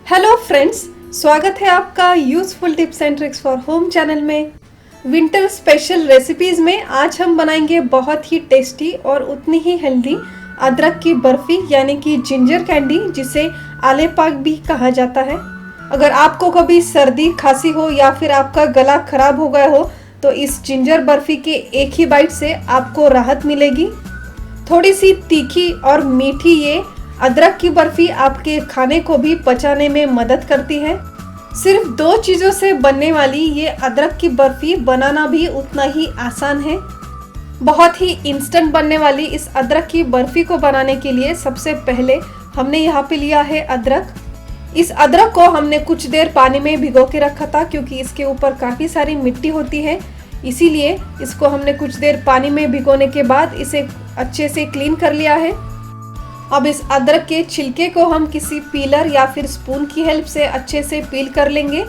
Hello friends, स्वागत है आपका useful tips and tricks for home channel में। विंटर स्पेशल रेसिपीज में आज हम बनाएंगे बहुत ही टेस्टी और उतनी ही हेल्दी अदरक की बर्फी यानी कि जिंजर कैंडी, जिसे आले पाक भी कहा जाता है। अगर आपको कभी सर्दी खांसी हो या फिर आपका गला खराब हो गया हो तो इस जिंजर बर्फी के एक ही बाइट से आपको राहत मिलेगी। थोड़ी सी तीखी और मीठी ये अदरक की बर्फी आपके खाने को भी पचाने में मदद करती है। सिर्फ 2 चीज़ों से बनने वाली ये अदरक की बर्फी बनाना भी उतना ही आसान है। बहुत ही इंस्टेंट बनने वाली इस अदरक की बर्फी को बनाने के लिए सबसे पहले हमने यहाँ पे लिया है अदरक। इस अदरक को हमने कुछ देर पानी में भिगो के रखा था क्योंकि इसके ऊपर काफ़ी सारी मिट्टी होती है, इसीलिए इसको हमने कुछ देर पानी में भिगोने के बाद इसे अच्छे से क्लीन कर लिया है। अब इस अदरक के छिलके को हम किसी पीलर या फिर स्पून की हेल्प से अच्छे से पील कर लेंगे।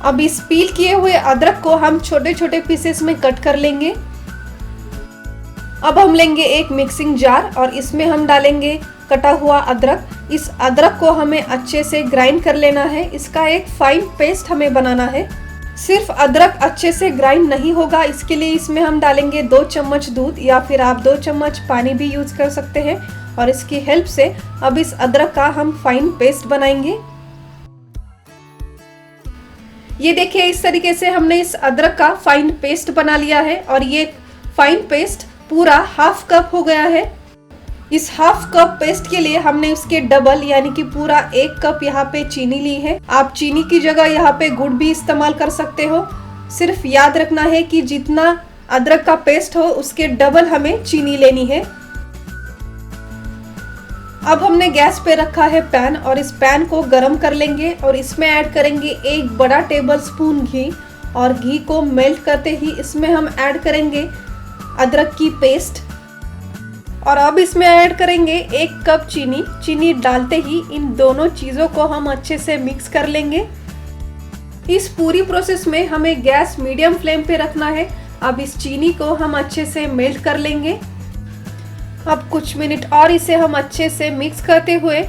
अब इस पील किए हुए अदरक को हम छोटे छोटे पीसेस में कट कर लेंगे। अब हम लेंगे एक मिक्सिंग जार और इसमें हम डालेंगे कटा हुआ अदरक। इस अदरक को हमें अच्छे से ग्राइंड कर लेना है। इसका एक फाइन पेस्ट हमें बनाना है। सिर्फ अदरक अच्छे से ग्राइंड नहीं होगा, इसके लिए इसमें हम डालेंगे 2 चम्मच दूध या फिर आप 2 चम्मच पानी भी यूज कर सकते हैं और इसकी हेल्प से अब इस अदरक का हम फाइन पेस्ट बनाएंगे। ये देखिए, इस तरीके से हमने इस अदरक का फाइन पेस्ट बना लिया है और ये फाइन पेस्ट पूरा हाफ कप हो गया है। इस हाफ कप पेस्ट के लिए हमने उसके डबल यानी कि पूरा 1 कप यहाँ पे चीनी ली है। आप चीनी की जगह यहाँ पे गुड़ भी इस्तेमाल कर सकते हो। सिर्फ याद रखना है कि जितना अदरक का पेस्ट हो उसके डबल हमें चीनी लेनी है। अब हमने गैस पे रखा है पैन और इस पैन को गरम कर लेंगे और इसमें ऐड करेंगे 1 बड़ा टेबल स्पून घी और घी को मेल्ट करते ही इसमें हम ऐड करेंगे अदरक की पेस्ट और अब इसमें ऐड करेंगे 1 कप चीनी। चीनी डालते ही इन दोनों चीज़ों को हम अच्छे से मिक्स कर लेंगे। इस पूरी प्रोसेस में हमें गैस मीडियम फ्लेम पे रखना है। अब इस चीनी को हम अच्छे से मेल्ट कर लेंगे। अब कुछ मिनट और इसे हम अच्छे से मिक्स करते हुए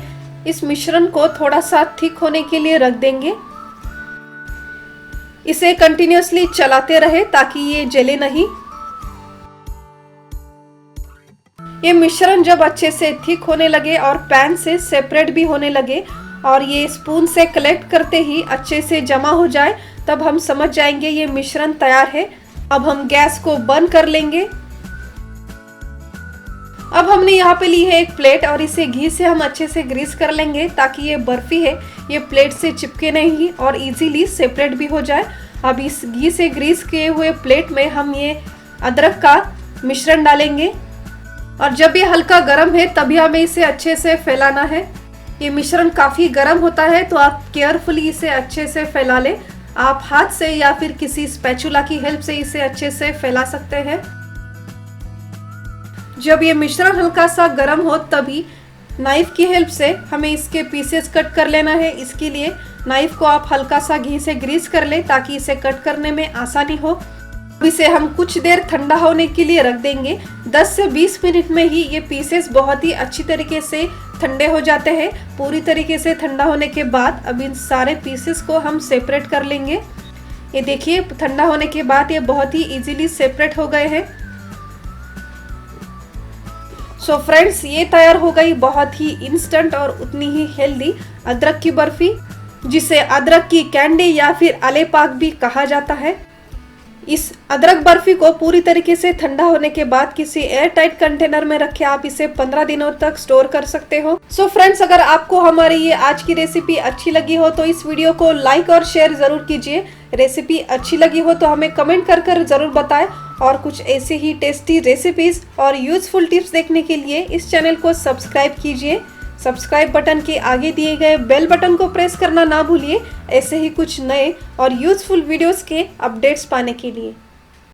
इस मिश्रण को थोड़ा सा थिक होने के लिए रख देंगे। इसे कंटिन्यूअसली चलाते रहे ताकि ये जले नहीं। ये मिश्रण जब अच्छे से थिक होने लगे और पैन से सेपरेट भी होने लगे और ये स्पून से कलेक्ट करते ही अच्छे से जमा हो जाए, तब हम समझ जाएंगे ये मिश्रण तैयार है। अब हम गैस को बंद कर लेंगे। अब हमने यहाँ पे ली है एक प्लेट और इसे घी से हम अच्छे से ग्रीस कर लेंगे ताकि ये बर्फी है ये प्लेट से चिपके नहीं और इजीली सेपरेट भी हो जाए। अब इस घी से ग्रीस किए हुए प्लेट में हम ये अदरक का मिश्रण डालेंगे और जब ये हल्का गर्म है तभी हमें इसे अच्छे से फैलाना है। ये मिश्रण काफ़ी गर्म होता है तो आप केयरफुली इसे अच्छे से फैला लें। आप हाथ से या फिर किसी स्पैचुला की हेल्प से इसे अच्छे से फैला सकते हैं। जब ये मिश्रण हल्का सा गर्म हो तभी नाइफ की हेल्प से हमें इसके पीसेस कट कर लेना है। इसके लिए नाइफ को आप हल्का सा घी से ग्रीस कर लें ताकि इसे कट करने में आसानी हो। इसे हम कुछ देर ठंडा होने के लिए रख देंगे। 10 से 20 मिनट में ही ये पीसेस बहुत ही अच्छी तरीके से ठंडे हो जाते हैं। पूरी तरीके से ठंडा होने के बाद अब इन सारे पीसेस को हम सेपरेट कर लेंगे। ये देखिए, ठंडा होने के बाद ये बहुत ही इजीली सेपरेट हो गए हैं। सो फ्रेंड्स, ये तैयार हो गई बहुत ही इंस्टेंट और उतनी ही हेल्दी अदरक की बर्फी, जिसे अदरक की कैंडी या फिर आले पाक भी कहा जाता है। इस अदरक बर्फी को पूरी तरीके से ठंडा होने के बाद किसी एयर टाइट कंटेनर में रखे आप इसे 15 दिनों तक स्टोर कर सकते हो। सो फ्रेंड्स, अगर आपको हमारी ये आज की रेसिपी अच्छी लगी हो तो इस वीडियो को लाइक और शेयर जरूर कीजिए। रेसिपी अच्छी लगी हो तो हमें कमेंट कर जरूर बताएं और कुछ ऐसी ही टेस्टी रेसिपीज और यूजफुल टिप्स देखने के लिए इस चैनल को सब्सक्राइब कीजिए। सब्सक्राइब बटन के आगे दिए गए बेल बटन को प्रेस करना ना भूलिए ऐसे ही कुछ नए और यूजफुल वीडियोस के अपडेट्स पाने के लिए।